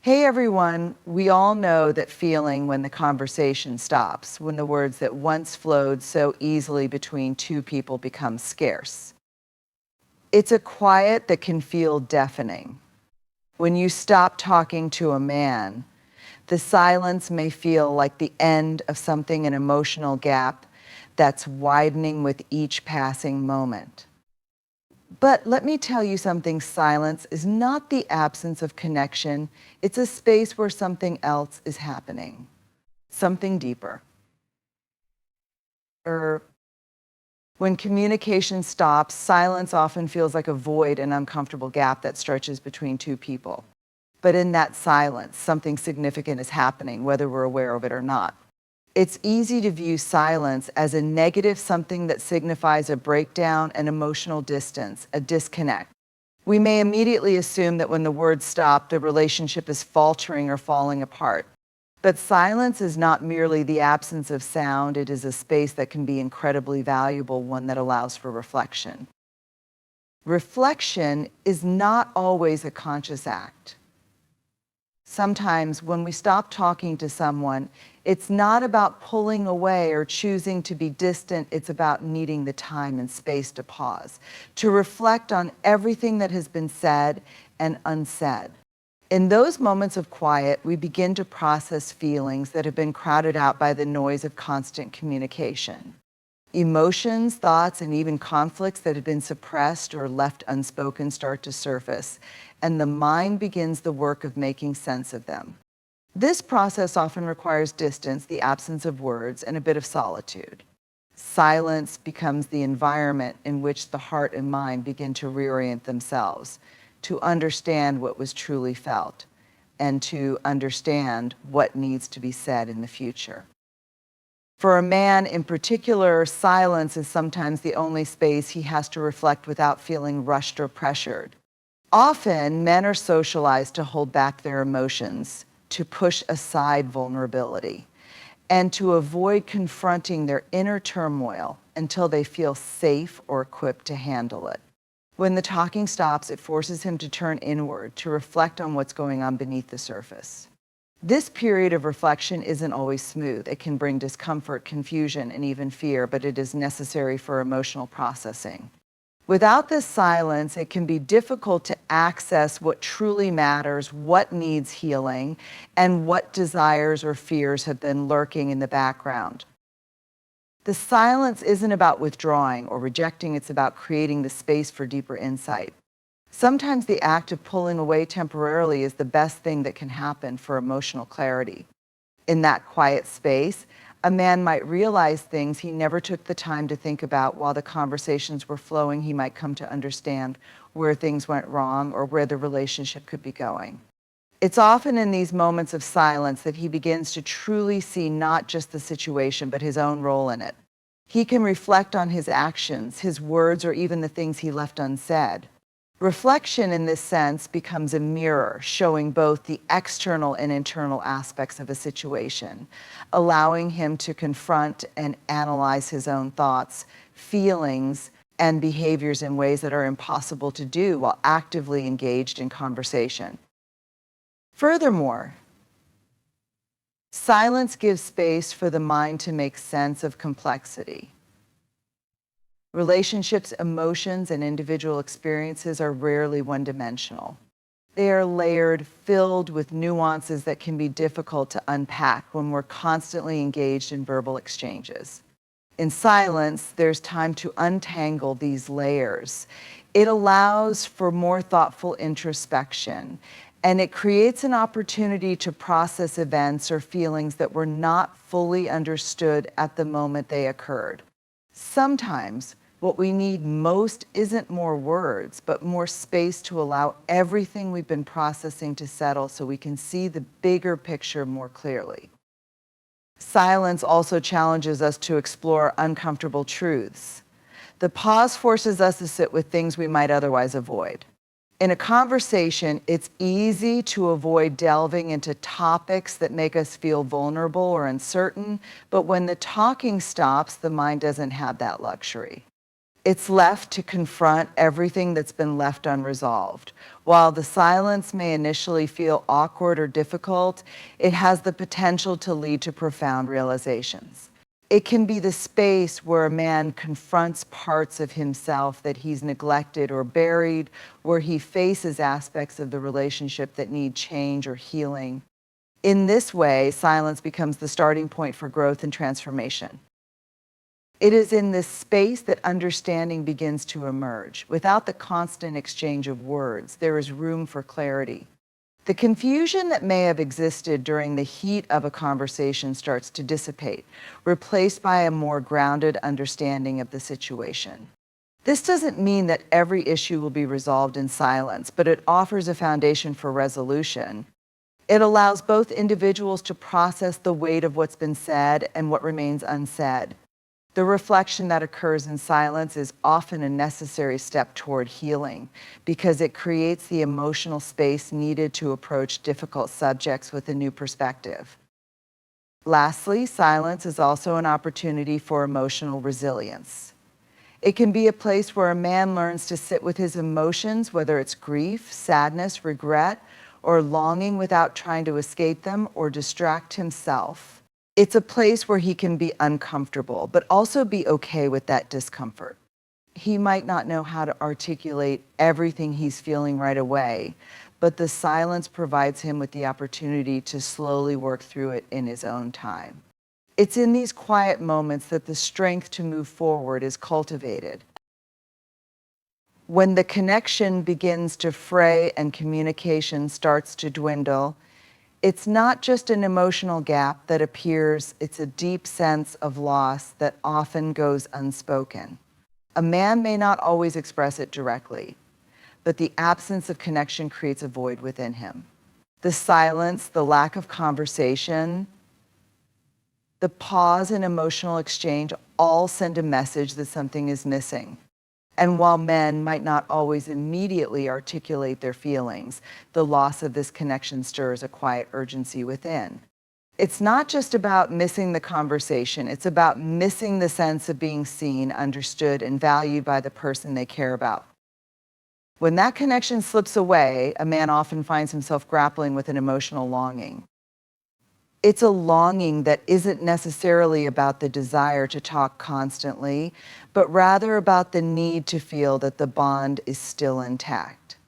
Hey everyone, we all know that feeling when the conversation stops, when the words that once flowed so easily between two people become scarce. It's a quiet that can feel deafening. When you stop talking to a man, the silence may feel like the end of something, an emotional gap that's widening with each passing moment. But let me tell you something, silence is not the absence of connection. It's a space where something else is happening, something deeper. Or when communication stops, silence often feels like a void, an uncomfortable gap that stretches between two people. But in that silence, something significant is happening, whether we're aware of it or not. It's easy to view silence as a negative, something that signifies a breakdown, an emotional distance, a disconnect. We may immediately assume that when the words stop, the relationship is faltering or falling apart. But silence is not merely the absence of sound, it is a space that can be incredibly valuable, one that allows for reflection. Reflection is not always a conscious act. Sometimes when we stop talking to someone, it's not about pulling away or choosing to be distant. It's about needing the time and space to pause, to reflect on everything that has been said and unsaid. In those moments of quiet, we begin to process feelings that have been crowded out by the noise of constant communication. Emotions, thoughts, and even conflicts that have been suppressed or left unspoken start to surface, and the mind begins the work of making sense of them. This process often requires distance, the absence of words, and a bit of solitude. Silence becomes the environment in which the heart and mind begin to reorient themselves, to understand what was truly felt, and to understand what needs to be said in the future. For a man in particular, silence is sometimes the only space he has to reflect without feeling rushed or pressured. Often, men are socialized to hold back their emotions, to push aside vulnerability, and to avoid confronting their inner turmoil until they feel safe or equipped to handle it. When the talking stops, it forces him to turn inward, to reflect on what's going on beneath the surface. This period of reflection isn't always smooth. It can bring discomfort, confusion, and even fear, but it is necessary for emotional processing. Without this silence, it can be difficult to access what truly matters, what needs healing, and what desires or fears have been lurking in the background. The silence isn't about withdrawing or rejecting, it's about creating the space for deeper insight. Sometimes the act of pulling away temporarily is the best thing that can happen for emotional clarity. In that quiet space, a man might realize things he never took the time to think about while the conversations were flowing. He might come to understand where things went wrong or where the relationship could be going. It's often in these moments of silence that he begins to truly see not just the situation, but his own role in it. He can reflect on his actions, his words, or even the things he left unsaid. Reflection in this sense becomes a mirror showing both the external and internal aspects of a situation, allowing him to confront and analyze his own thoughts, feelings, and behaviors in ways that are impossible to do while actively engaged in conversation. Furthermore, silence gives space for the mind to make sense of complexity. Relationships, emotions, and individual experiences are rarely one-dimensional. They are layered, filled with nuances that can be difficult to unpack when we're constantly engaged in verbal exchanges. In silence, there's time to untangle these layers. It allows for more thoughtful introspection, and it creates an opportunity to process events or feelings that were not fully understood at the moment they occurred. Sometimes, what we need most isn't more words, but more space to allow everything we've been processing to settle so we can see the bigger picture more clearly. Silence also challenges us to explore uncomfortable truths. The pause forces us to sit with things we might otherwise avoid. In a conversation, it's easy to avoid delving into topics that make us feel vulnerable or uncertain, but when the talking stops, the mind doesn't have that luxury. It's left to confront everything that's been left unresolved. While the silence may initially feel awkward or difficult, it has the potential to lead to profound realizations. It can be the space where a man confronts parts of himself that he's neglected or buried, where he faces aspects of the relationship that need change or healing. In this way, silence becomes the starting point for growth and transformation. It is in this space that understanding begins to emerge. Without the constant exchange of words, there is room for clarity. The confusion that may have existed during the heat of a conversation starts to dissipate, replaced by a more grounded understanding of the situation. This doesn't mean that every issue will be resolved in silence, but it offers a foundation for resolution. It allows both individuals to process the weight of what's been said and what remains unsaid. The reflection that occurs in silence is often a necessary step toward healing because it creates the emotional space needed to approach difficult subjects with a new perspective. Lastly, silence is also an opportunity for emotional resilience. It can be a place where a man learns to sit with his emotions, whether it's grief, sadness, regret, or longing, without trying to escape them or distract himself. It's a place where he can be uncomfortable, but also be okay with that discomfort. He might not know how to articulate everything he's feeling right away, but the silence provides him with the opportunity to slowly work through it in his own time. It's in these quiet moments that the strength to move forward is cultivated. When the connection begins to fray and communication starts to dwindle, it's not just an emotional gap that appears, it's a deep sense of loss that often goes unspoken. A man may not always express it directly, but the absence of connection creates a void within him. The silence, the lack of conversation, the pause in emotional exchange all send a message that something is missing. And while men might not always immediately articulate their feelings, the loss of this connection stirs a quiet urgency within. It's not just about missing the conversation, it's about missing the sense of being seen, understood, and valued by the person they care about. When that connection slips away, a man often finds himself grappling with an emotional longing. It's a longing that isn't necessarily about the desire to talk constantly, but rather about the need to feel that the bond is still intact.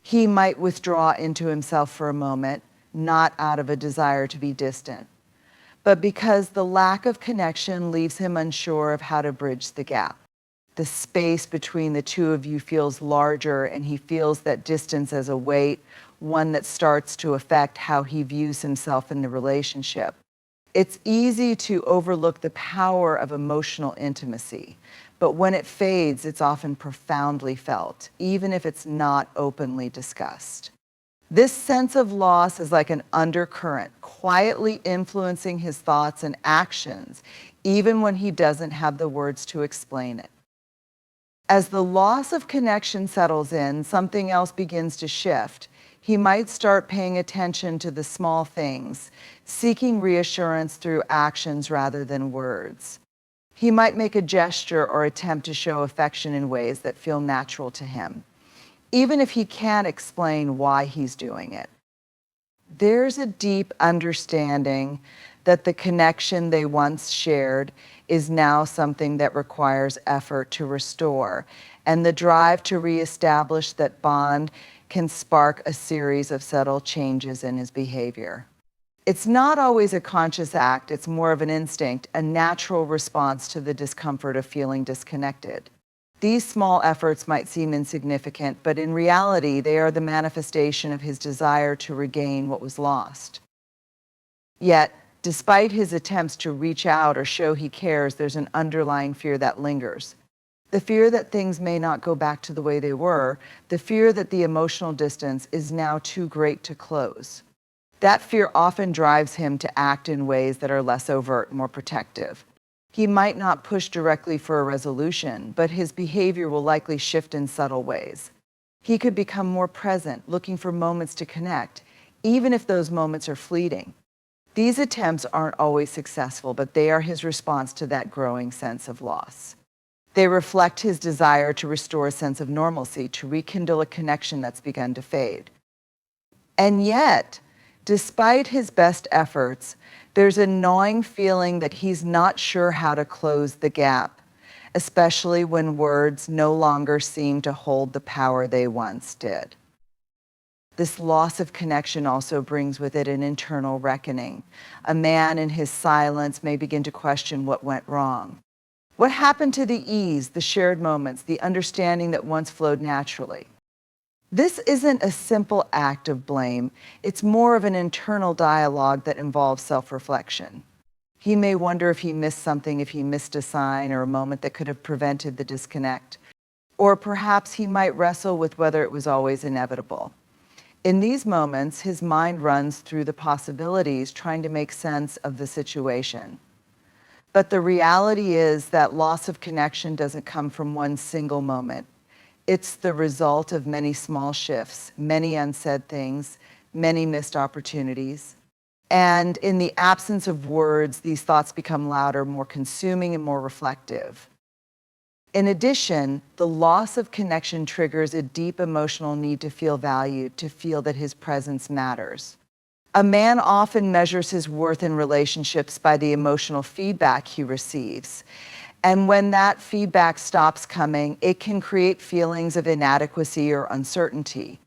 He might withdraw into himself for a moment, not out of a desire to be distant, but because the lack of connection leaves him unsure of how to bridge the gap. The space between the two of you feels larger, and he feels that distance as a weight, one that starts to affect how he views himself in the relationship. It's easy to overlook the power of emotional intimacy, but when it fades, it's often profoundly felt, even if it's not openly discussed. This sense of loss is like an undercurrent, quietly influencing his thoughts and actions, even when he doesn't have the words to explain it. As the loss of connection settles in, something else begins to shift. He might start paying attention to the small things, seeking reassurance through actions rather than words. He might make a gesture or attempt to show affection in ways that feel natural to him, even if he can't explain why he's doing it. There's a deep understanding that the connection they once shared is now something that requires effort to restore, and the drive to reestablish that bond can spark a series of subtle changes in his behavior. It's not always a conscious act, it's more of an instinct, a natural response to the discomfort of feeling disconnected. These small efforts might seem insignificant, but in reality, they are the manifestation of his desire to regain what was lost. Yet, despite his attempts to reach out or show he cares, there's an underlying fear that lingers. The fear that things may not go back to the way they were, the fear that the emotional distance is now too great to close. That fear often drives him to act in ways that are less overt, more protective. He might not push directly for a resolution, but his behavior will likely shift in subtle ways. He could become more present, looking for moments to connect, even if those moments are fleeting. These attempts aren't always successful, but they are his response to that growing sense of loss. They reflect his desire to restore a sense of normalcy, to rekindle a connection that's begun to fade. And yet, despite his best efforts, there's a gnawing feeling that he's not sure how to close the gap, especially when words no longer seem to hold the power they once did. This loss of connection also brings with it an internal reckoning. A man in his silence may begin to question what went wrong. What happened to the ease, the shared moments, the understanding that once flowed naturally? This isn't a simple act of blame. It's more of an internal dialogue that involves self-reflection. He may wonder if he missed something, if he missed a sign or a moment that could have prevented the disconnect. Or perhaps he might wrestle with whether it was always inevitable. In these moments, his mind runs through the possibilities, trying to make sense of the situation. But the reality is that loss of connection doesn't come from one single moment. It's the result of many small shifts, many unsaid things, many missed opportunities. And in the absence of words, these thoughts become louder, more consuming, and more reflective. In addition, the loss of connection triggers a deep emotional need to feel valued, to feel that his presence matters. A man often measures his worth in relationships by the emotional feedback he receives. And when that feedback stops coming, it can create feelings of inadequacy or uncertainty.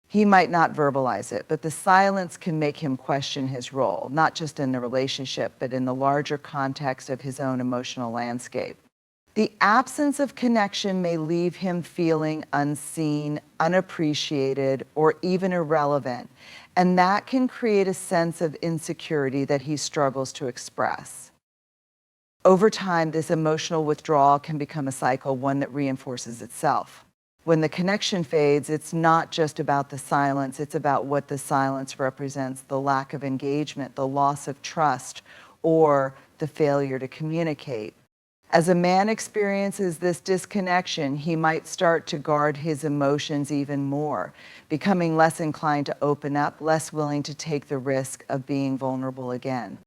He might not verbalize it, but the silence can make him question his role, not just in the relationship, but in the larger context of his own emotional landscape. The absence of connection may leave him feeling unseen, unappreciated, or even irrelevant, and that can create a sense of insecurity that he struggles to express. Over time, this emotional withdrawal can become a cycle, one that reinforces itself. When the connection fades, it's not just about the silence, it's about what the silence represents, the lack of engagement, the loss of trust, or the failure to communicate. As a man experiences this disconnection, he might start to guard his emotions even more, becoming less inclined to open up, less willing to take the risk of being vulnerable again.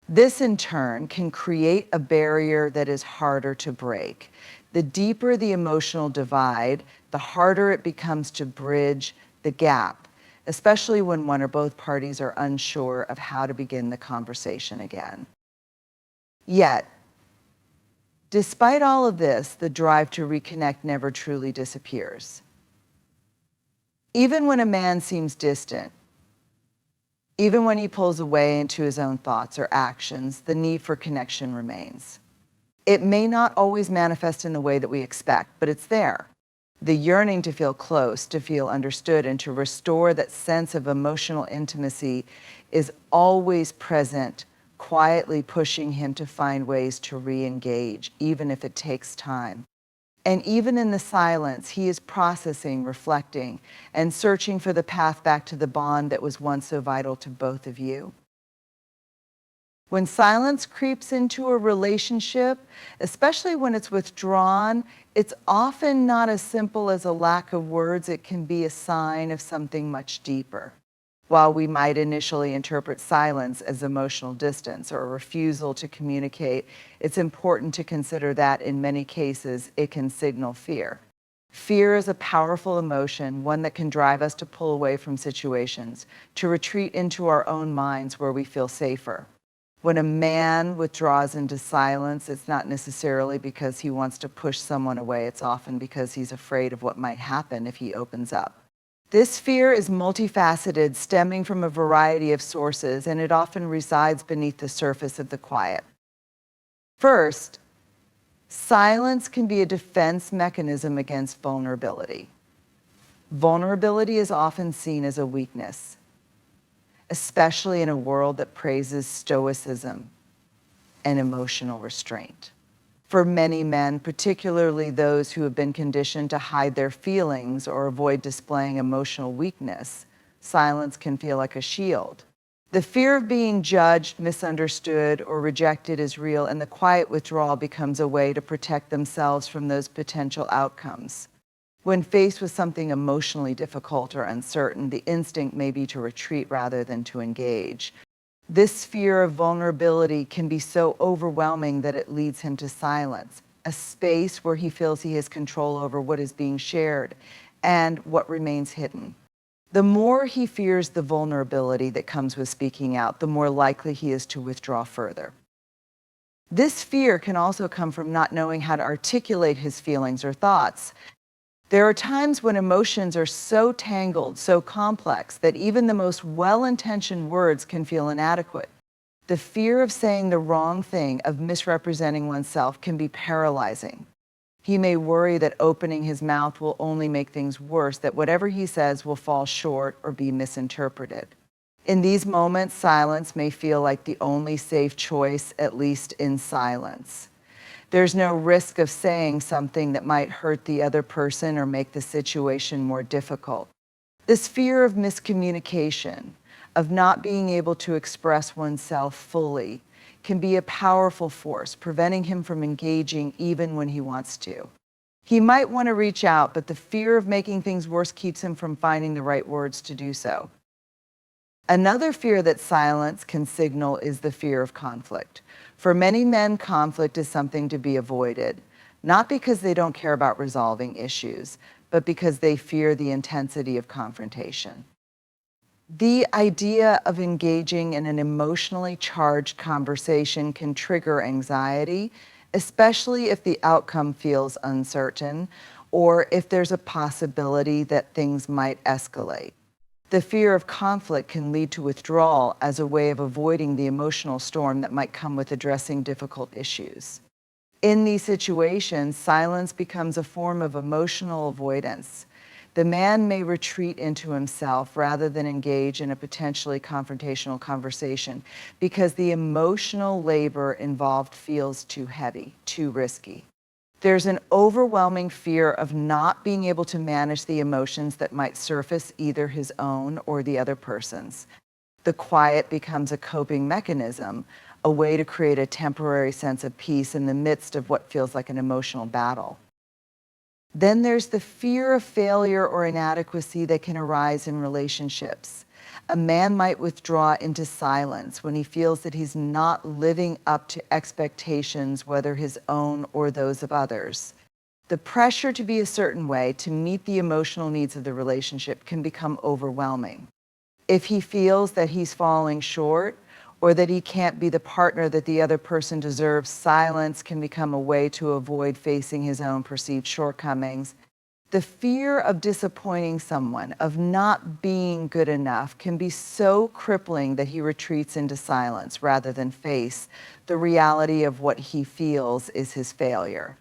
This, in turn, can create a barrier that is harder to break. The deeper the emotional divide, the harder it becomes to bridge the gap, especially when one or both parties are unsure of how to begin the conversation again. Yet, despite all of this, the drive to reconnect never truly disappears. Even when a man seems distant, even when he pulls away into his own thoughts or actions, the need for connection remains. It may not always manifest in the way that we expect, but it's there. The yearning to feel close, to feel understood, and to restore that sense of emotional intimacy is always present, quietly pushing him to find ways to re-engage, even if it takes time. And even in the silence, he is processing, reflecting, and searching for the path back to the bond that was once so vital to both of you. When silence creeps into a relationship, especially when it's withdrawn, it's often not as simple as a lack of words. It can be a sign of something much deeper. While we might initially interpret silence as emotional distance or a refusal to communicate, it's important to consider that in many cases it can signal fear. Fear is a powerful emotion, one that can drive us to pull away from situations, to retreat into our own minds where we feel safer. When a man withdraws into silence, it's not necessarily because he wants to push someone away. It's often because he's afraid of what might happen if he opens up. This fear is multifaceted, stemming from a variety of sources, and it often resides beneath the surface of the quiet. First, silence can be a defense mechanism against vulnerability. Vulnerability is often seen as a weakness, especially in a world that praises stoicism and emotional restraint. For many men, particularly those who have been conditioned to hide their feelings or avoid displaying emotional weakness, silence can feel like a shield. The fear of being judged, misunderstood, or rejected is real, and the quiet withdrawal becomes a way to protect themselves from those potential outcomes. When faced with something emotionally difficult or uncertain, the instinct may be to retreat rather than to engage. This fear of vulnerability can be so overwhelming that it leads him to silence, a space where he feels he has control over what is being shared and what remains hidden. The more he fears the vulnerability that comes with speaking out, the more likely he is to withdraw further. This fear can also come from not knowing how to articulate his feelings or thoughts. There are times when emotions are so tangled, so complex, that even the most well-intentioned words can feel inadequate. The fear of saying the wrong thing, of misrepresenting oneself, can be paralyzing. He may worry that opening his mouth will only make things worse, that whatever he says will fall short or be misinterpreted. In these moments, silence may feel like the only safe choice, at least in silence. There's no risk of saying something that might hurt the other person or make the situation more difficult. This fear of miscommunication, of not being able to express oneself fully, can be a powerful force, preventing him from engaging even when he wants to. He might want to reach out, but the fear of making things worse keeps him from finding the right words to do so. Another fear that silence can signal is the fear of conflict. For many men, conflict is something to be avoided, not because they don't care about resolving issues, but because they fear the intensity of confrontation. The idea of engaging in an emotionally charged conversation can trigger anxiety, especially if the outcome feels uncertain or if there's a possibility that things might escalate. The fear of conflict can lead to withdrawal as a way of avoiding the emotional storm that might come with addressing difficult issues. In these situations, silence becomes a form of emotional avoidance. The man may retreat into himself rather than engage in a potentially confrontational conversation because the emotional labor involved feels too heavy, too risky. There's an overwhelming fear of not being able to manage the emotions that might surface, either his own or the other person's. The quiet becomes a coping mechanism, a way to create a temporary sense of peace in the midst of what feels like an emotional battle. Then there's the fear of failure or inadequacy that can arise in relationships. A man might withdraw into silence when he feels that he's not living up to expectations, whether his own or those of others. The pressure to be a certain way to meet the emotional needs of the relationship can become overwhelming. If he feels that he's falling short or that he can't be the partner that the other person deserves, silence can become a way to avoid facing his own perceived shortcomings. The fear of disappointing someone, of not being good enough, can be so crippling that he retreats into silence rather than face the reality of what he feels is his failure.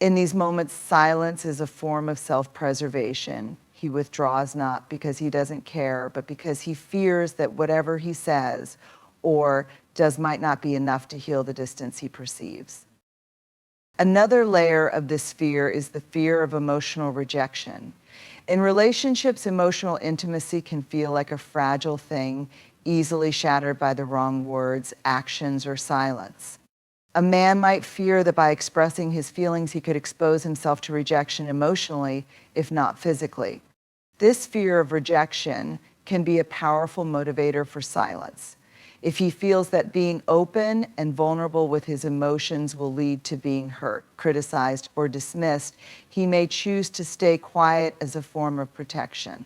In these moments, silence is a form of self-preservation. He withdraws not because he doesn't care, but because he fears that whatever he says or does might not be enough to heal the distance he perceives. Another layer of this fear is the fear of emotional rejection. In relationships, emotional intimacy can feel like a fragile thing, easily shattered by the wrong words, actions, or silence. A man might fear that by expressing his feelings, he could expose himself to rejection emotionally, if not physically. This fear of rejection can be a powerful motivator for silence. If he feels that being open and vulnerable with his emotions will lead to being hurt, criticized, or dismissed, he may choose to stay quiet as a form of protection.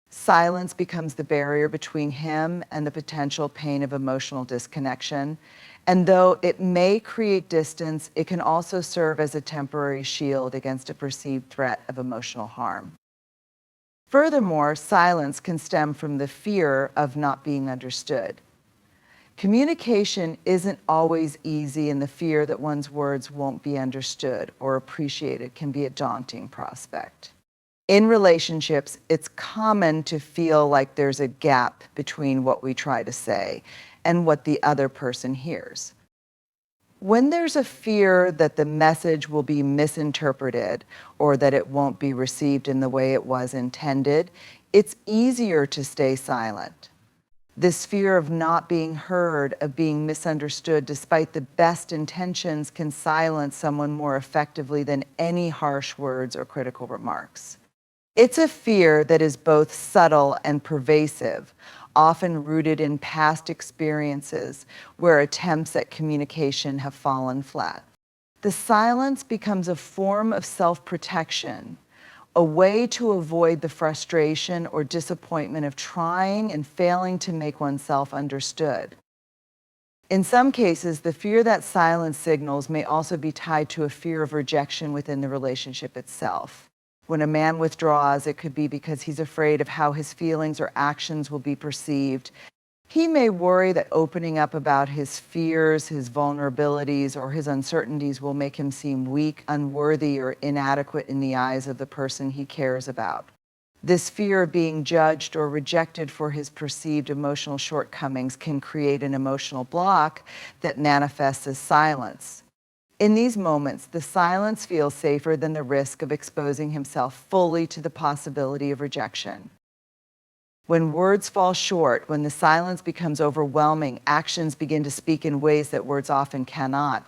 Silence becomes the barrier between him and the potential pain of emotional disconnection. And though it may create distance, it can also serve as a temporary shield against a perceived threat of emotional harm. Furthermore, silence can stem from the fear of not being understood. Communication isn't always easy, and the fear that one's words won't be understood or appreciated can be a daunting prospect. In relationships, it's common to feel like there's a gap between what we try to say and what the other person hears. When there's a fear that the message will be misinterpreted or that it won't be received in the way it was intended, it's easier to stay silent. This fear of not being heard, of being misunderstood, despite the best intentions, can silence someone more effectively than any harsh words or critical remarks. It's a fear that is both subtle and pervasive, often rooted in past experiences where attempts at communication have fallen flat. The silence becomes a form of self-protection, a way to avoid the frustration or disappointment of trying and failing to make oneself understood. In some cases, the fear that silence signals may also be tied to a fear of rejection within the relationship itself. When a man withdraws, it could be because he's afraid of how his feelings or actions will be perceived. He may worry that opening up about his fears, his vulnerabilities, or his uncertainties will make him seem weak, unworthy, or inadequate in the eyes of the person he cares about. This fear of being judged or rejected for his perceived emotional shortcomings can create an emotional block that manifests as silence. In these moments, the silence feels safer than the risk of exposing himself fully to the possibility of rejection. When words fall short, when the silence becomes overwhelming, actions begin to speak in ways that words often cannot.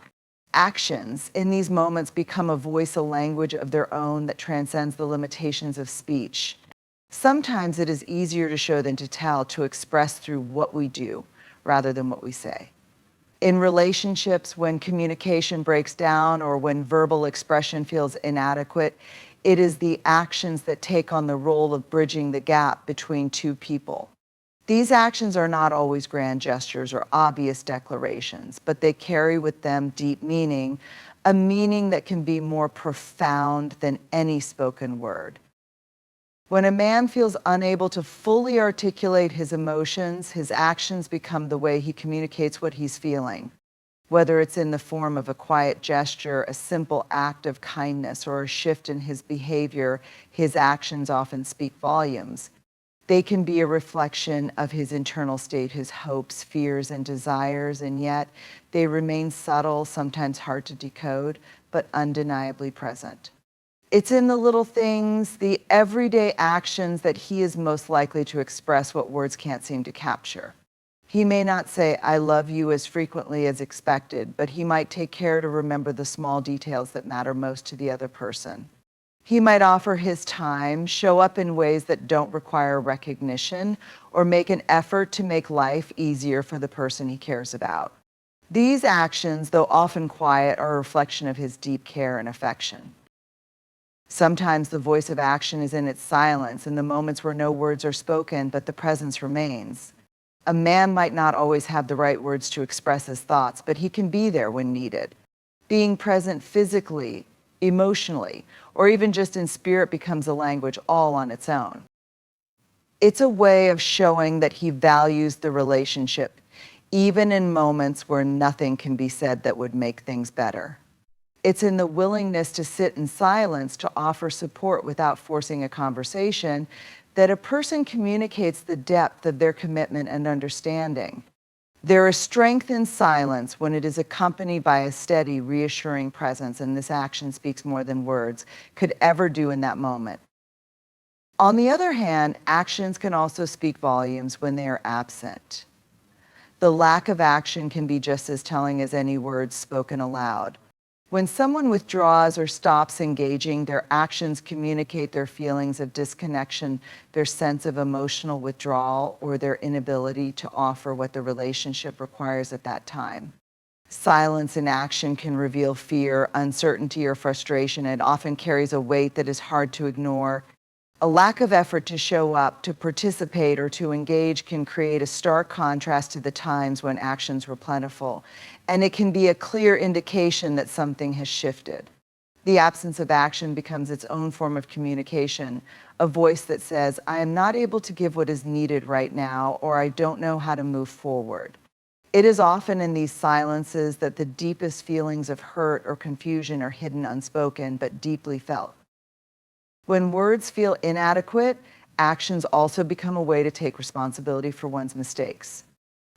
Actions in these moments become a voice, a language of their own that transcends the limitations of speech. Sometimes it is easier to show than to tell, to express through what we do rather than what we say. In relationships, when communication breaks down or when verbal expression feels inadequate, it is the actions that take on the role of bridging the gap between two people. These actions are not always grand gestures or obvious declarations, but they carry with them deep meaning, a meaning that can be more profound than any spoken word. When a man feels unable to fully articulate his emotions, his actions become the way he communicates what he's feeling. Whether it's in the form of a quiet gesture, a simple act of kindness, or a shift in his behavior, his actions often speak volumes. They can be a reflection of his internal state, his hopes, fears, and desires, and yet they remain subtle, sometimes hard to decode, but undeniably present. It's in the little things, the everyday actions, that he is most likely to express what words can't seem to capture. He may not say, "I love you," as frequently as expected, but he might take care to remember the small details that matter most to the other person. He might offer his time, show up in ways that don't require recognition, or make an effort to make life easier for the person he cares about. These actions, though often quiet, are a reflection of his deep care and affection. Sometimes the voice of action is in its silence, in the moments where no words are spoken, but the presence remains. A man might not always have the right words to express his thoughts, but he can be there when needed. Being present physically, emotionally, or even just in spirit becomes a language all on its own. It's a way of showing that he values the relationship, even in moments where nothing can be said that would make things better. It's in the willingness to sit in silence, to offer support without forcing a conversation, that a person communicates the depth of their commitment and understanding. There is strength in silence when it is accompanied by a steady, reassuring presence, and this action speaks more than words could ever do in that moment. On the other hand, actions can also speak volumes when they are absent. The lack of action can be just as telling as any words spoken aloud. When someone withdraws or stops engaging, their actions communicate their feelings of disconnection, their sense of emotional withdrawal, or their inability to offer what the relationship requires at that time. Silence in action can reveal fear, uncertainty, or frustration. It often carries a weight that is hard to ignore. A lack of effort to show up, to participate, or to engage can create a stark contrast to the times when actions were plentiful, and it can be a clear indication that something has shifted. The absence of action becomes its own form of communication, a voice that says, "I am not able to give what is needed right now," or "I don't know how to move forward." It is often in these silences that the deepest feelings of hurt or confusion are hidden, unspoken, but deeply felt. When words feel inadequate, actions also become a way to take responsibility for one's mistakes.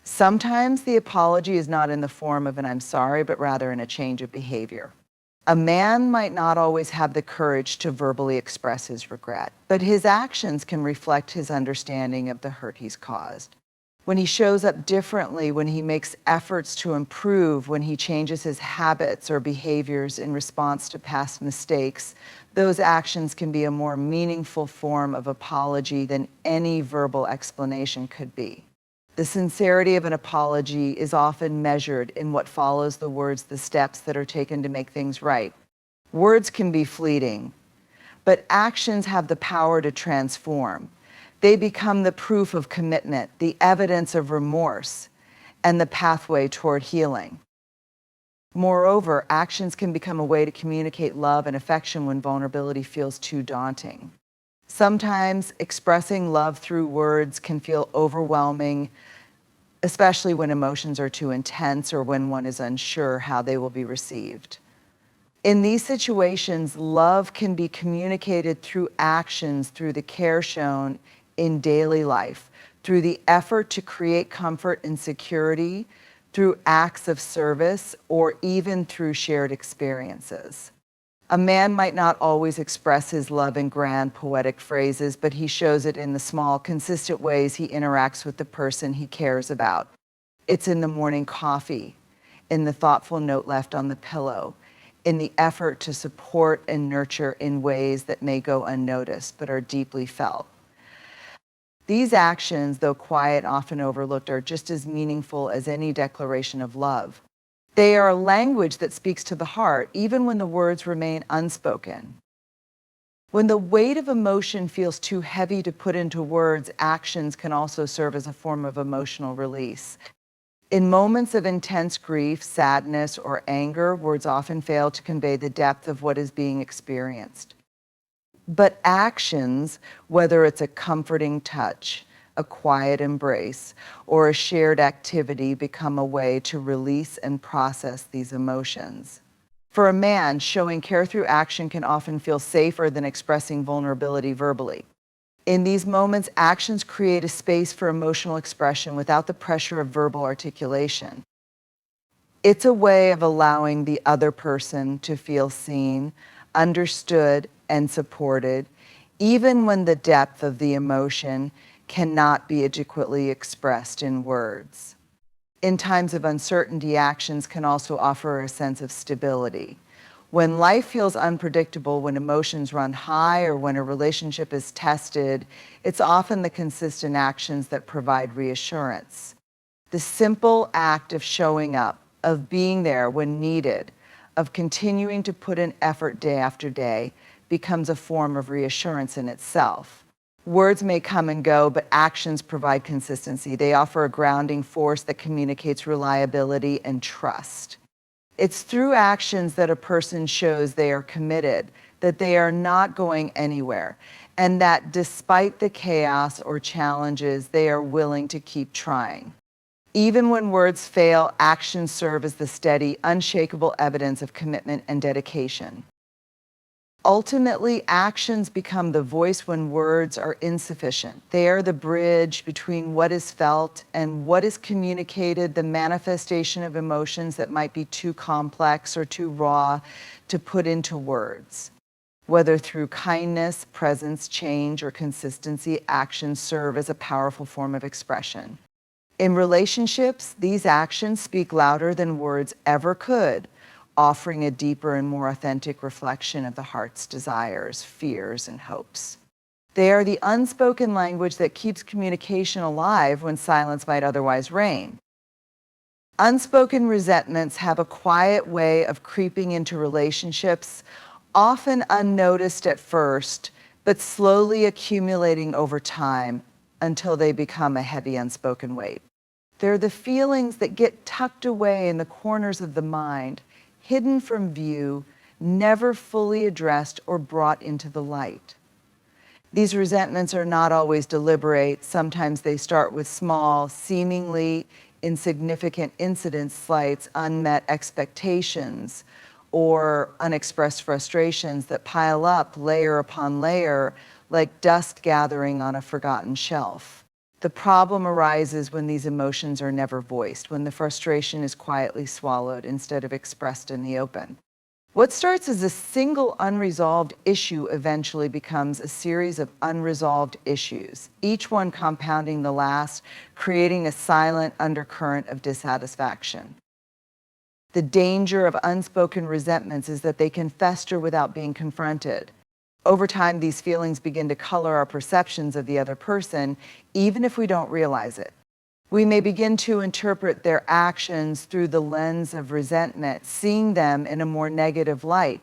Sometimes the apology is not in the form of an "I'm sorry," but rather in a change of behavior. A man might not always have the courage to verbally express his regret, but his actions can reflect his understanding of the hurt he's caused. When he shows up differently, when he makes efforts to improve, when he changes his habits or behaviors in response to past mistakes, those actions can be a more meaningful form of apology than any verbal explanation could be. The sincerity of an apology is often measured in what follows the words, the steps that are taken to make things right. Words can be fleeting, but actions have the power to transform. They become the proof of commitment, the evidence of remorse, and the pathway toward healing. Moreover, actions can become a way to communicate love and affection when vulnerability feels too daunting. Sometimes expressing love through words can feel overwhelming, especially when emotions are too intense or when one is unsure how they will be received. In these situations, love can be communicated through actions, through the care shown in daily life, through the effort to create comfort and security, through acts of service, or even through shared experiences. A man might not always express his love in grand, poetic phrases, but he shows it in the small, consistent ways he interacts with the person he cares about. It's in the morning coffee, in the thoughtful note left on the pillow, in the effort to support and nurture in ways that may go unnoticed but are deeply felt. These actions, though quiet, often overlooked, are just as meaningful as any declaration of love. They are a language that speaks to the heart, even when the words remain unspoken. When the weight of emotion feels too heavy to put into words, actions can also serve as a form of emotional release. In moments of intense grief, sadness, or anger, words often fail to convey the depth of what is being experienced. But actions, whether it's a comforting touch, a quiet embrace, or a shared activity, become a way to release and process these emotions. For a man, showing care through action can often feel safer than expressing vulnerability verbally. In these moments, actions create a space for emotional expression without the pressure of verbal articulation. It's a way of allowing the other person to feel seen, understood, and supported, even when the depth of the emotion cannot be adequately expressed in words. In times of uncertainty, actions can also offer a sense of stability. When life feels unpredictable, when emotions run high, or when a relationship is tested, it's often the consistent actions that provide reassurance. The simple act of showing up, of being there when needed, of continuing to put in effort day after day, becomes a form of reassurance in itself. Words may come and go, but actions provide consistency. They offer a grounding force that communicates reliability and trust. It's through actions that a person shows they are committed, that they are not going anywhere, and that despite the chaos or challenges, they are willing to keep trying. Even when words fail, actions serve as the steady, unshakable evidence of commitment and dedication. Ultimately, actions become the voice when words are insufficient. They are the bridge between what is felt and what is communicated, the manifestation of emotions that might be too complex or too raw to put into words. Whether through kindness, presence, change, or consistency, actions serve as a powerful form of expression. In relationships, these actions speak louder than words ever could, offering a deeper and more authentic reflection of the heart's desires, fears, and hopes. They are the unspoken language that keeps communication alive when silence might otherwise reign. Unspoken resentments have a quiet way of creeping into relationships, often unnoticed at first, but slowly accumulating over time until they become a heavy unspoken weight. They're the feelings that get tucked away in the corners of the mind, hidden from view, never fully addressed or brought into the light. These resentments are not always deliberate. Sometimes they start with small, seemingly insignificant incidents, slights, unmet expectations, or unexpressed frustrations that pile up layer upon layer like dust gathering on a forgotten shelf. The problem arises when these emotions are never voiced, when the frustration is quietly swallowed instead of expressed in the open. What starts as a single unresolved issue eventually becomes a series of unresolved issues, each one compounding the last, creating a silent undercurrent of dissatisfaction. The danger of unspoken resentments is that they can fester without being confronted. Over time, these feelings begin to color our perceptions of the other person, even if we don't realize it. We may begin to interpret their actions through the lens of resentment, seeing them in a more negative light,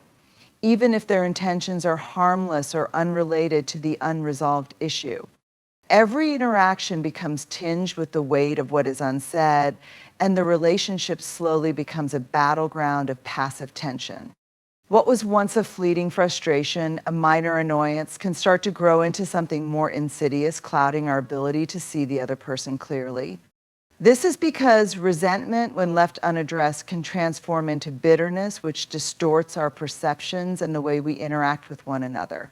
even if their intentions are harmless or unrelated to the unresolved issue. Every interaction becomes tinged with the weight of what is unsaid, and the relationship slowly becomes a battleground of passive tension. What was once a fleeting frustration, a minor annoyance, can start to grow into something more insidious, clouding our ability to see the other person clearly. This is because resentment, when left unaddressed, can transform into bitterness, which distorts our perceptions and the way we interact with one another.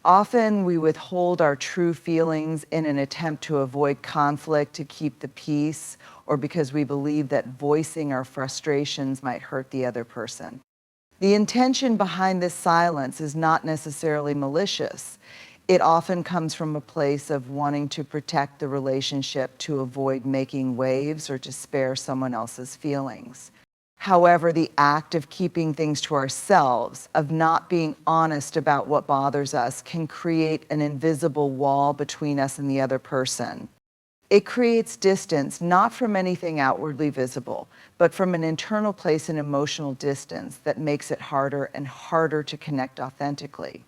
Often we withhold our true feelings in an attempt to avoid conflict, to keep the peace, or because we believe that voicing our frustrations might hurt the other person. The intention behind this silence is not necessarily malicious. It often comes from a place of wanting to protect the relationship, to avoid making waves, or to spare someone else's feelings. However, the act of keeping things to ourselves, of not being honest about what bothers us, can create an invisible wall between us and the other person. It creates distance, not from anything outwardly visible, but from an internal place in emotional distance that makes it harder and harder to connect authentically.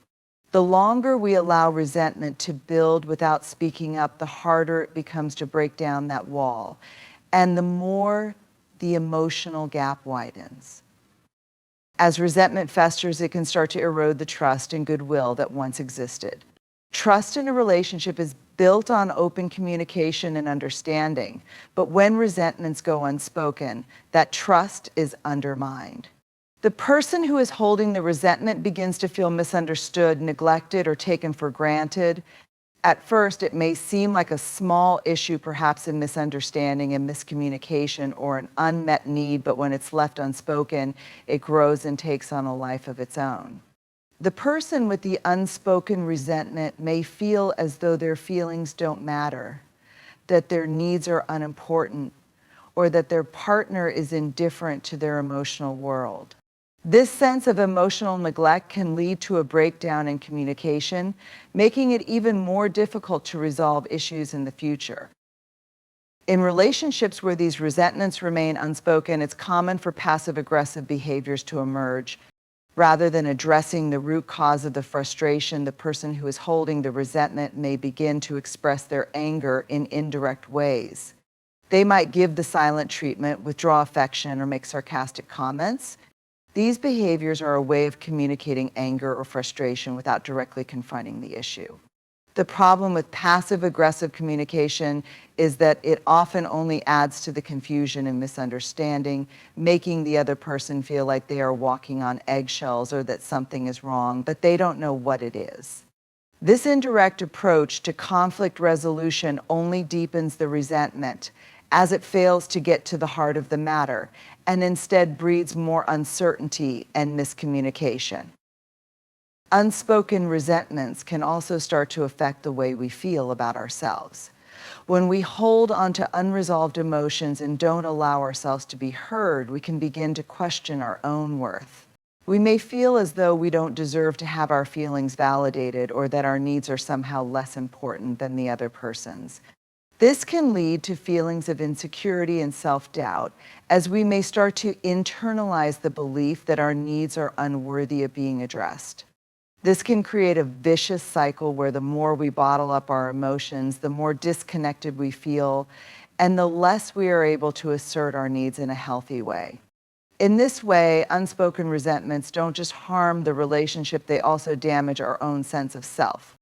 The longer we allow resentment to build without speaking up, the harder it becomes to break down that wall, and the more the emotional gap widens. As resentment festers, it can start to erode the trust and goodwill that once existed. Trust in a relationship is built on open communication and understanding, but when resentments go unspoken, that trust is undermined. The person who is holding the resentment begins to feel misunderstood, neglected, or taken for granted. At first, it may seem like a small issue, perhaps a misunderstanding and miscommunication or an unmet need, but when it's left unspoken, it grows and takes on a life of its own. The person with the unspoken resentment may feel as though their feelings don't matter, that their needs are unimportant, or that their partner is indifferent to their emotional world. This sense of emotional neglect can lead to a breakdown in communication, making it even more difficult to resolve issues in the future. In relationships where these resentments remain unspoken, it's common for passive-aggressive behaviors to emerge. Rather than addressing the root cause of the frustration, the person who is holding the resentment may begin to express their anger in indirect ways. They might give the silent treatment, withdraw affection, or make sarcastic comments. These behaviors are a way of communicating anger or frustration without directly confronting the issue. The problem with passive-aggressive communication is that it often only adds to the confusion and misunderstanding, making the other person feel like they are walking on eggshells or that something is wrong, but they don't know what it is. This indirect approach to conflict resolution only deepens the resentment, as it fails to get to the heart of the matter, and instead breeds more uncertainty and miscommunication. Unspoken resentments can also start to affect the way we feel about ourselves. When we hold onto unresolved emotions and don't allow ourselves to be heard, we can begin to question our own worth. We may feel as though we don't deserve to have our feelings validated, or that our needs are somehow less important than the other person's. This can lead to feelings of insecurity and self-doubt, as we may start to internalize the belief that our needs are unworthy of being addressed. This can create a vicious cycle where the more we bottle up our emotions, the more disconnected we feel, and the less we are able to assert our needs in a healthy way. In this way, unspoken resentments don't just harm the relationship, they also damage our own sense of self.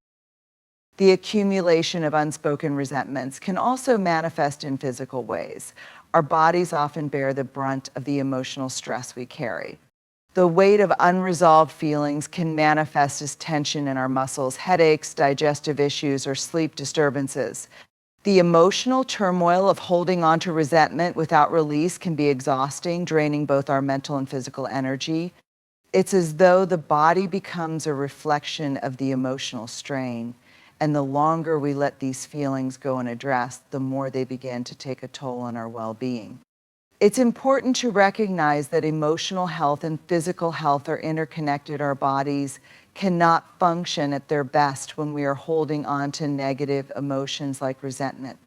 The accumulation of unspoken resentments can also manifest in physical ways. Our bodies often bear the brunt of the emotional stress we carry. The weight of unresolved feelings can manifest as tension in our muscles, headaches, digestive issues, or sleep disturbances. The emotional turmoil of holding on to resentment without release can be exhausting, draining both our mental and physical energy. It's as though the body becomes a reflection of the emotional strain, and the longer we let these feelings go unaddressed, the more they begin to take a toll on our well-being. It's important to recognize that emotional health and physical health are interconnected. Our bodies cannot function at their best when we are holding on to negative emotions like resentment.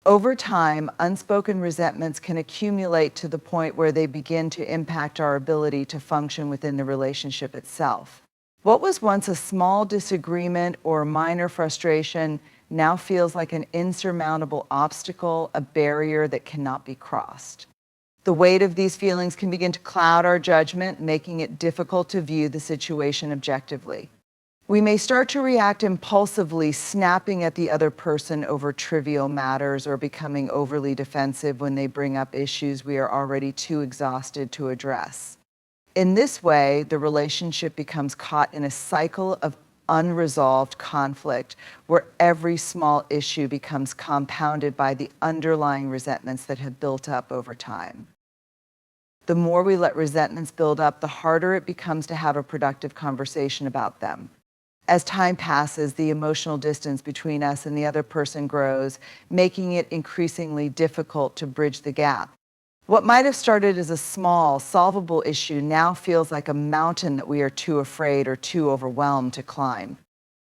Over time, unspoken resentments can accumulate to the point where they begin to impact our ability to function within the relationship itself. What was once a small disagreement or minor frustration now feels like an insurmountable obstacle, a barrier that cannot be crossed. The weight of these feelings can begin to cloud our judgment, making it difficult to view the situation objectively. We may start to react impulsively, snapping at the other person over trivial matters or becoming overly defensive when they bring up issues we are already too exhausted to address. In this way, the relationship becomes caught in a cycle of unresolved conflict where every small issue becomes compounded by the underlying resentments that have built up over time. The more we let resentments build up, the harder it becomes to have a productive conversation about them. As time passes, the emotional distance between us and the other person grows, making it increasingly difficult to bridge the gap. What might have started as a small, solvable issue now feels like a mountain that we are too afraid or too overwhelmed to climb.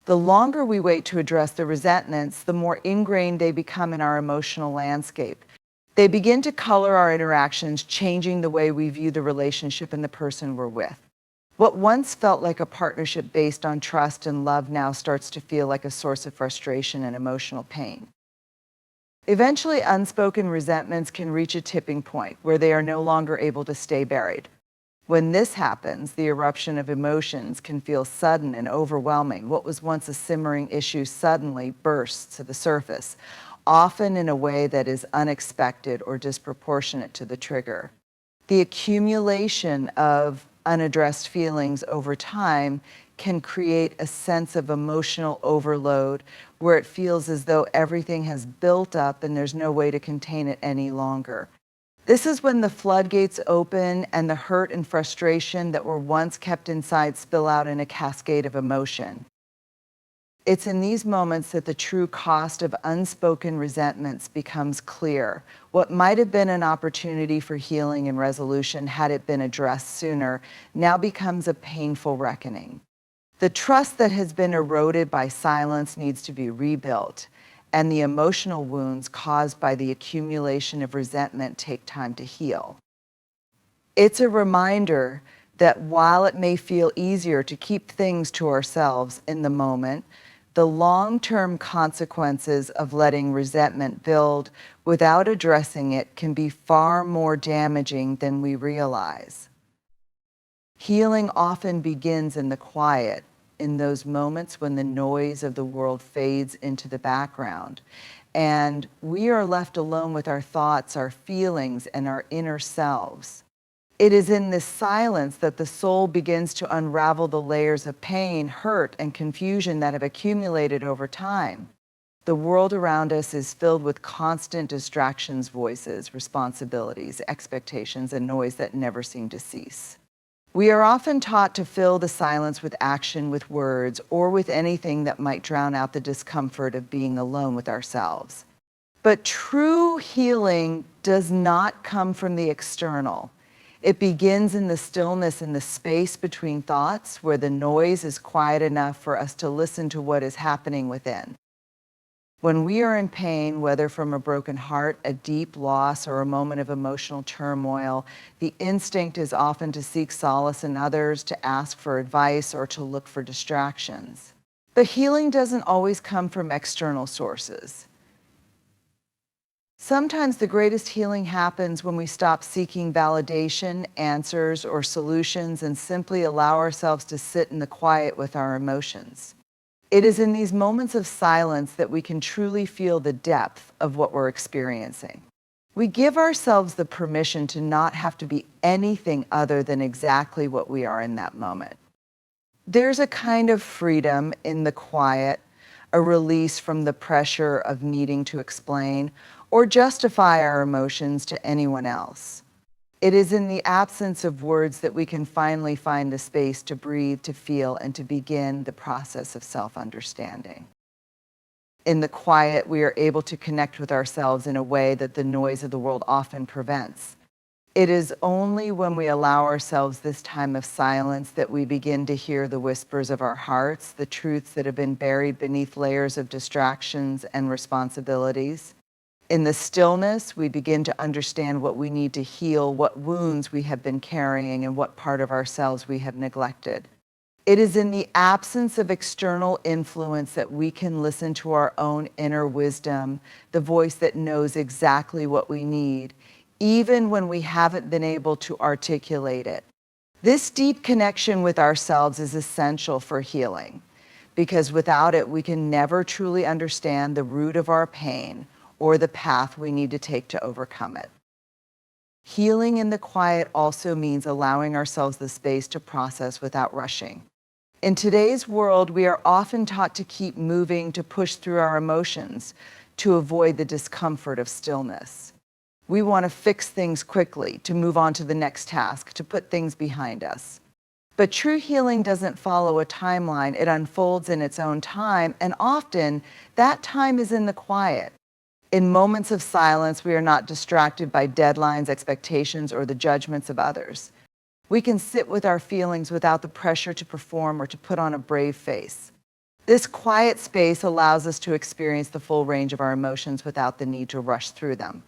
The longer we wait to address the resentments, the more ingrained they become in our emotional landscape. They begin to color our interactions, changing the way we view the relationship and the person we're with. What once felt like a partnership based on trust and love now starts to feel like a source of frustration and emotional pain. Eventually, unspoken resentments can reach a tipping point where they are no longer able to stay buried. When this happens, the eruption of emotions can feel sudden and overwhelming. What was once a simmering issue suddenly bursts to the surface, often in a way that is unexpected or disproportionate to the trigger. The accumulation of unaddressed feelings over time can create a sense of emotional overload where it feels as though everything has built up and there's no way to contain it any longer. This is when the floodgates open and the hurt and frustration that were once kept inside spill out in a cascade of emotion. It's in these moments that the true cost of unspoken resentments becomes clear. What might have been an opportunity for healing and resolution had it been addressed sooner now becomes a painful reckoning. The trust that has been eroded by silence needs to be rebuilt, and the emotional wounds caused by the accumulation of resentment take time to heal. It's a reminder that while it may feel easier to keep things to ourselves in the moment, the long-term consequences of letting resentment build without addressing it can be far more damaging than we realize. Healing often begins in the quiet, in those moments when the noise of the world fades into the background, and we are left alone with our thoughts, our feelings, and our inner selves. It is in this silence that the soul begins to unravel the layers of pain, hurt, and confusion that have accumulated over time. The world around us is filled with constant distractions, voices, responsibilities, expectations, and noise that never seem to cease. We are often taught to fill the silence with action, with words, or with anything that might drown out the discomfort of being alone with ourselves. But true healing does not come from the external. It begins in the stillness and the space between thoughts where the noise is quiet enough for us to listen to what is happening within. When we are in pain, whether from a broken heart, a deep loss, or a moment of emotional turmoil, the instinct is often to seek solace in others, to ask for advice, or to look for distractions. But healing doesn't always come from external sources. Sometimes the greatest healing happens when we stop seeking validation, answers, or solutions and simply allow ourselves to sit in the quiet with our emotions. It is in these moments of silence that we can truly feel the depth of what we're experiencing. We give ourselves the permission to not have to be anything other than exactly what we are in that moment. There's a kind of freedom in the quiet, a release from the pressure of needing to explain or justify our emotions to anyone else. It is in the absence of words that we can finally find the space to breathe, to feel, and to begin the process of self-understanding. In the quiet, we are able to connect with ourselves in a way that the noise of the world often prevents. It is only when we allow ourselves this time of silence that we begin to hear the whispers of our hearts, the truths that have been buried beneath layers of distractions and responsibilities. In the stillness, we begin to understand what we need to heal, what wounds we have been carrying, and what part of ourselves we have neglected. It is in the absence of external influence that we can listen to our own inner wisdom, the voice that knows exactly what we need, even when we haven't been able to articulate it. This deep connection with ourselves is essential for healing, because without it, we can never truly understand the root of our pain or the path we need to take to overcome it. Healing in the quiet also means allowing ourselves the space to process without rushing. In today's world, we are often taught to keep moving, to push through our emotions, to avoid the discomfort of stillness. We want to fix things quickly, to move on to the next task, to put things behind us. But true healing doesn't follow a timeline. It unfolds in its own time, and often that time is in the quiet. In moments of silence, we are not distracted by deadlines, expectations, or the judgments of others. We can sit with our feelings without the pressure to perform or to put on a brave face. This quiet space allows us to experience the full range of our emotions without the need to rush through them.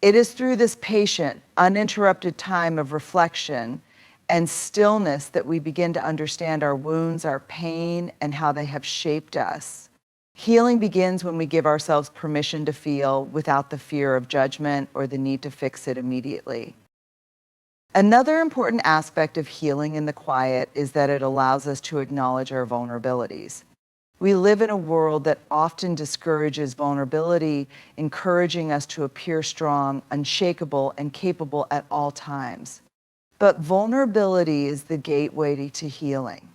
It is through this patient, uninterrupted time of reflection and stillness that we begin to understand our wounds, our pain, and how they have shaped us. Healing begins when we give ourselves permission to feel without the fear of judgment or the need to fix it immediately. Another important aspect of healing in the quiet is that it allows us to acknowledge our vulnerabilities. We live in a world that often discourages vulnerability, encouraging us to appear strong, unshakable, and capable at all times. But vulnerability is the gateway to healing.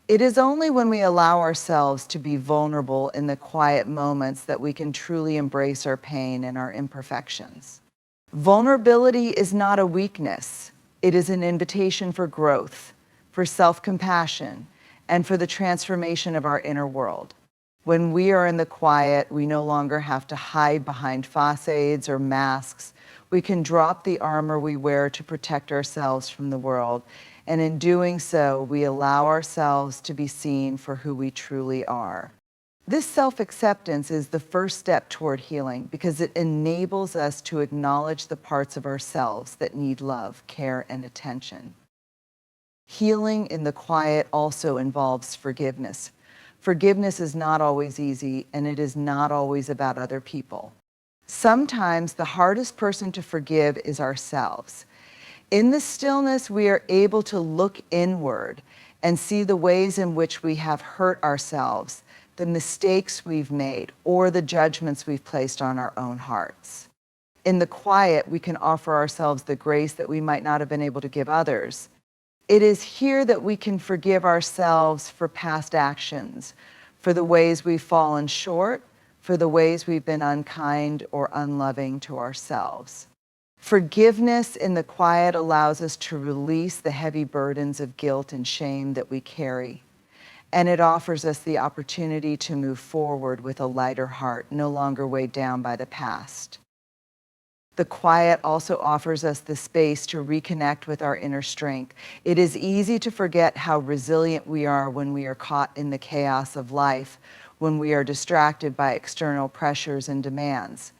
It is only when we allow ourselves to be vulnerable in the quiet moments that we can truly embrace our pain and our imperfections. Vulnerability is not a weakness. It is an invitation for growth, for self-compassion, and for the transformation of our inner world. When we are in the quiet, we no longer have to hide behind facades or masks. We can drop the armor we wear to protect ourselves from the world. And in doing so, we allow ourselves to be seen for who we truly are. This self-acceptance is the first step toward healing because it enables us to acknowledge the parts of ourselves that need love, care, and attention. Healing in the quiet also involves forgiveness. Forgiveness is not always easy, and it is not always about other people. Sometimes the hardest person to forgive is ourselves. In the stillness, we are able to look inward and see the ways in which we have hurt ourselves, the mistakes we've made, or the judgments we've placed on our own hearts. In the quiet, we can offer ourselves the grace that we might not have been able to give others. It is here that we can forgive ourselves for past actions, for the ways we've fallen short, for the ways we've been unkind or unloving to ourselves. Forgiveness in the quiet allows us to release the heavy burdens of guilt and shame that we carry. And it offers us the opportunity to move forward with a lighter heart, no longer weighed down by the past. The quiet also offers us the space to reconnect with our inner strength. It is easy to forget how resilient we are when we are caught in the chaos of life, when we are distracted by external pressures and demands.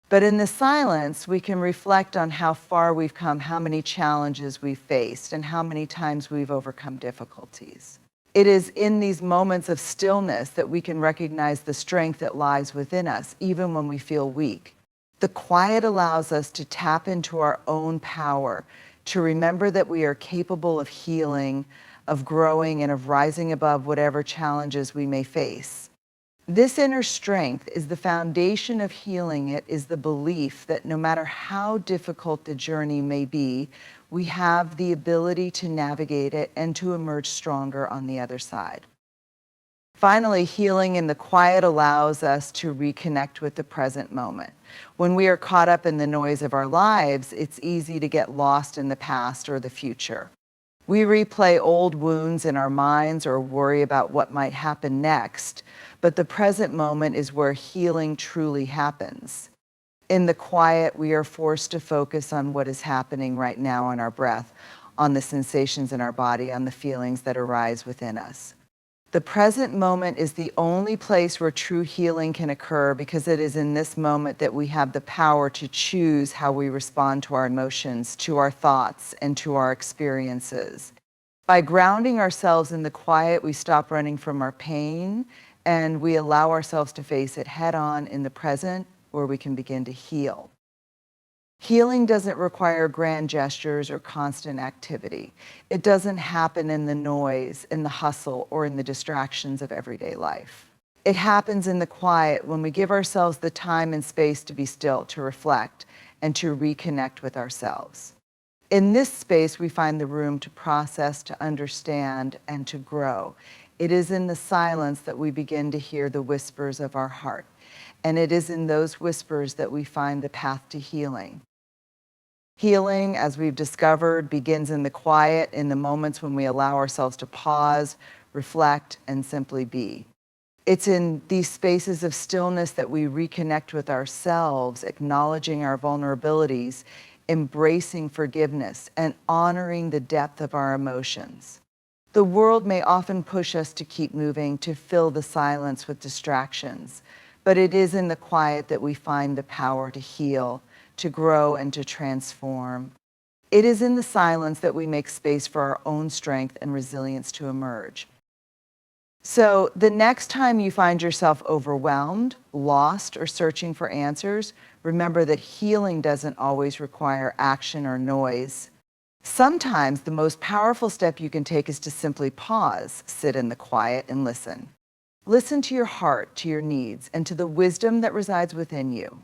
But in the silence, we can reflect on how far we've come, how many challenges we've faced, and how many times we've overcome difficulties. It is in these moments of stillness that we can recognize the strength that lies within us, even when we feel weak. The quiet allows us to tap into our own power, to remember that we are capable of healing, of growing, and of rising above whatever challenges we may face. This inner strength is the foundation of healing. It is the belief that no matter how difficult the journey may be, we have the ability to navigate it and to emerge stronger on the other side. Finally, healing in the quiet allows us to reconnect with the present moment. When we are caught up in the noise of our lives, it's easy to get lost in the past or the future. We replay old wounds in our minds or worry about what might happen next, but the present moment is where healing truly happens. In the quiet, we are forced to focus on what is happening right now on our breath, on the sensations in our body, on the feelings that arise within us. The present moment is the only place where true healing can occur because it is in this moment that we have the power to choose how we respond to our emotions, to our thoughts, and to our experiences. By grounding ourselves in the quiet, we stop running from our pain and we allow ourselves to face it head on in the present where we can begin to heal. Healing doesn't require grand gestures or constant activity. It doesn't happen in the noise, in the hustle, or in the distractions of everyday life. It happens in the quiet when we give ourselves the time and space to be still, to reflect, and to reconnect with ourselves. In this space, we find the room to process, to understand, and to grow. It is in the silence that we begin to hear the whispers of our heart. And it is in those whispers that we find the path to healing. Healing, as we've discovered, begins in the quiet, in the moments when we allow ourselves to pause, reflect, and simply be. It's in these spaces of stillness that we reconnect with ourselves, acknowledging our vulnerabilities, embracing forgiveness, and honoring the depth of our emotions. The world may often push us to keep moving, to fill the silence with distractions, but it is in the quiet that we find the power to heal, to grow, and to transform. It is in the silence that we make space for our own strength and resilience to emerge. So the next time you find yourself overwhelmed, lost, or searching for answers, remember that healing doesn't always require action or noise. Sometimes the most powerful step you can take is to simply pause, sit in the quiet, and listen. Listen to your heart, to your needs, and to the wisdom that resides within you.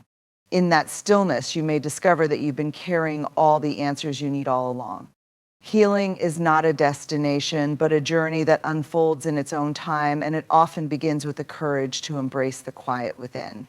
In that stillness, you may discover that you've been carrying all the answers you need all along. Healing is not a destination, but a journey that unfolds in its own time, and it often begins with the courage to embrace the quiet within.